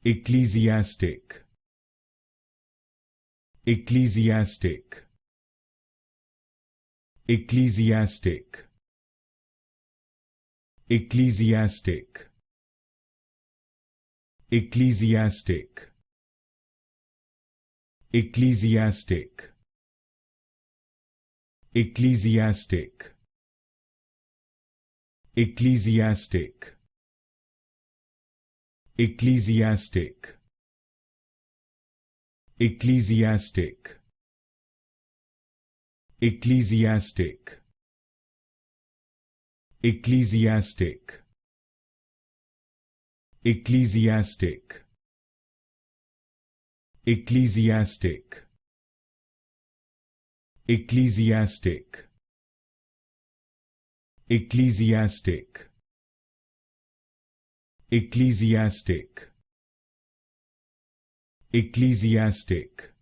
Ecclesiastic. Ecclesiastic. Ecclesiastic. Ecclesiastic. Ecclesiastic. Ecclesiastic. Ecclesiastic. Ecclesiastic. Ecclesiastic. Ecclesiastic. Ecclesiastic. Ecclesiastic. Ecclesiastic. Ecclesiastic. Ecclesiastic. Ecclesiastic. Ecclesiastic. Ecclesiastic.